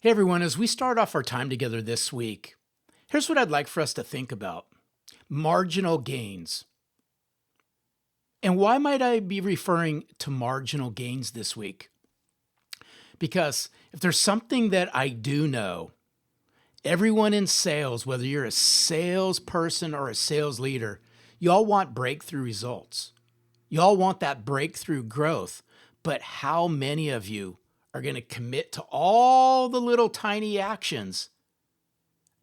Hey everyone, as we start off our time together this week, here's what I'd like for us to think about marginal gains. And why might I be referring to marginal gains this week? Because if there's something that I do know, everyone in sales, whether you're a salesperson or a sales leader, you all want breakthrough results. You all want that breakthrough growth. But how many of you are going to commit to all the little tiny actions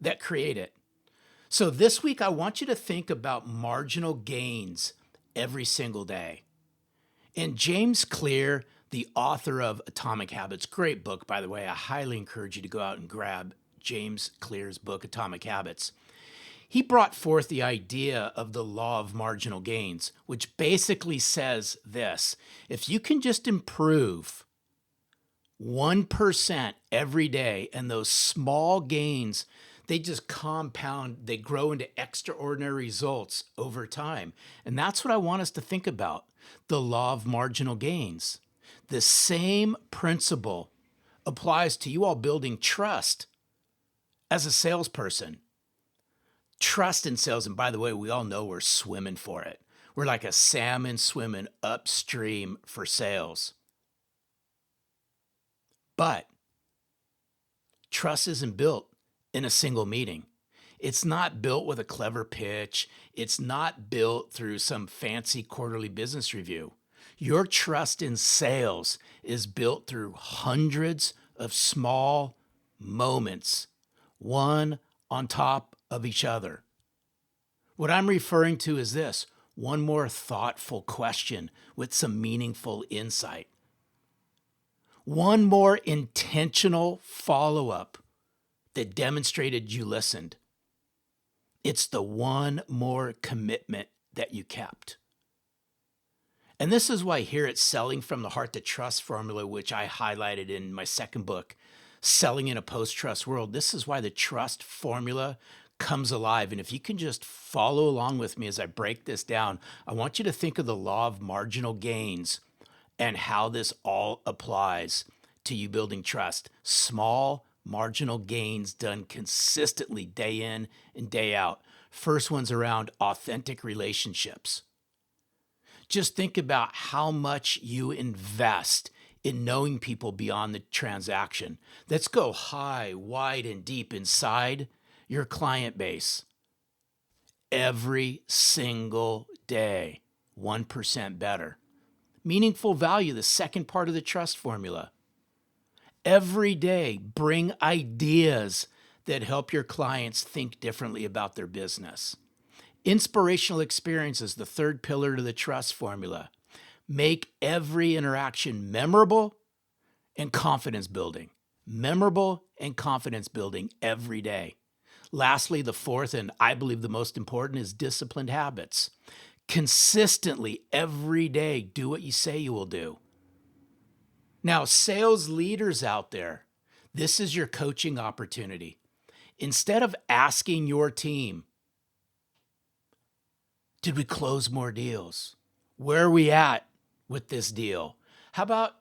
that create it? So this week, I want you to think about marginal gains every single day. And James Clear, the author of Atomic Habits, great book, by the way, I highly encourage you to go out and grab James Clear's book, Atomic Habits. He brought forth the idea of the law of marginal gains, which basically says this: if you can just improve 1% every day, and those small gains, they just compound, they grow into extraordinary results over time. And that's what I want us to think about, the law of marginal gains. The same principle applies to you all building trust as a salesperson. Trust in sales, and by the way, we all know we're swimming for it. We're like a salmon swimming upstream for sales. But trust isn't built in a single meeting. It's not built with a clever pitch. It's not built through some fancy quarterly business review. Your trust in sales is built through hundreds of small moments, one on top of each other. What I'm referring to is this: one more thoughtful question with some meaningful insight. One more intentional follow-up that demonstrated you listened. It's the one more commitment that you kept. And this is why here at Selling from the Heart to Trust formula, which I highlighted in my second book, Selling in a Post-Trust World, this is why the trust formula comes alive. And if you can just follow along with me as I break this down, I want you to think of the law of marginal gains and how this all applies to you building trust. Small marginal gains done consistently day in and day out. First one's around authentic relationships. Just think about how much you invest in knowing people beyond the transaction. Let's go high, wide, and deep inside your client base. Every single day, 1% better. Meaningful value, the second part of the trust formula. Every day, bring ideas that help your clients think differently about their business. Inspirational experiences, the third pillar to the trust formula. Make every interaction memorable and confidence building. Memorable and confidence building every day. Lastly, the fourth, and I believe the most important, is disciplined habits. Consistently, every day, do what you say you will do. Now, sales leaders out there, this is your coaching opportunity. Instead of asking your team, did we close more deals? Where are we at with this deal? How about,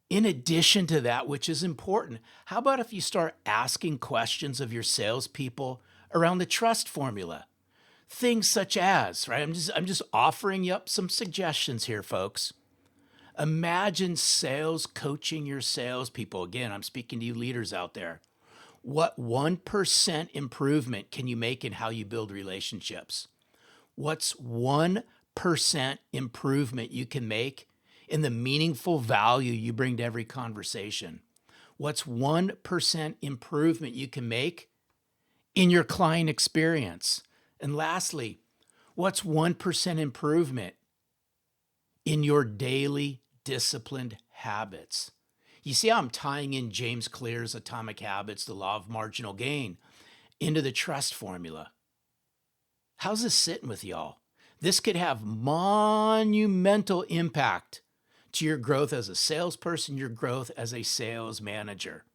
in addition to that, which is important, how about if you start asking questions of your salespeople around the trust formula? Things such as, right? I'm just offering you up some suggestions here, folks. Imagine sales coaching your salespeople. Again, I'm speaking to you leaders out there. What 1% improvement can you make in how you build relationships? What's 1% improvement you can make in the meaningful value you bring to every conversation? What's 1% improvement you can make in your client experience? And lastly, what's 1% improvement in your daily disciplined habits? You see how I'm tying in James Clear's Atomic Habits, the law of marginal gain, into the trust formula? How's this sitting with y'all? This could have monumental impact to your growth as a salesperson, your growth as a sales manager.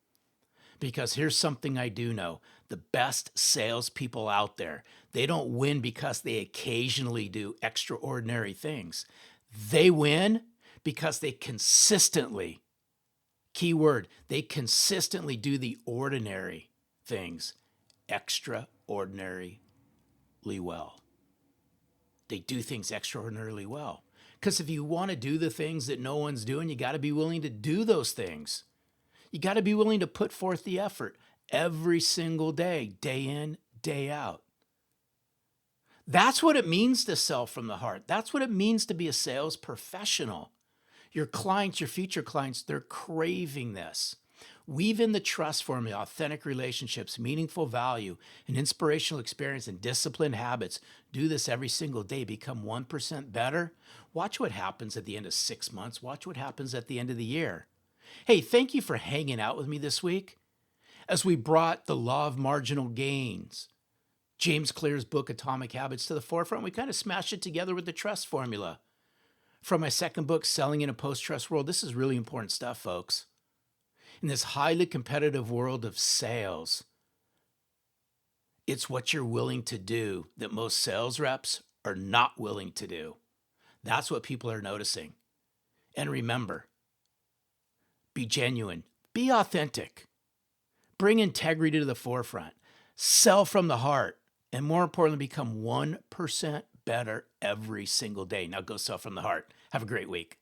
Because here's something I do know: the best salespeople out there, they don't win because they occasionally do extraordinary things. They win because they consistently Key word, they consistently do the ordinary things extraordinarily well. They do things extraordinarily well. Because if you want to do the things that no one's doing, you got to be willing to do those things. You got to be willing to put forth the effort every single day, day in, day out. That's what it means to sell from the heart. That's what it means to be a sales professional. Your clients, your future clients, they're craving this. Weave in the trust formula, authentic relationships, meaningful value, an inspirational experience, and disciplined habits. Do this every single day. Become 1% better. Watch what happens at the end of 6 months. Watch what happens at the end of the year. Hey, thank you for hanging out with me this week as we brought the Law of Marginal Gains, James Clear's book, Atomic Habits, to the forefront. We kind of smashed it together with the trust formula. From my second book, Selling in a Post-Trust World, this is really important stuff, folks. In this highly competitive world of sales, it's what you're willing to do that most sales reps are not willing to do. That's what people are noticing. And remember, be genuine, be authentic, bring integrity to the forefront, sell from the heart, and more importantly, become 1% better every single day. Now go sell from the heart. Have a great week.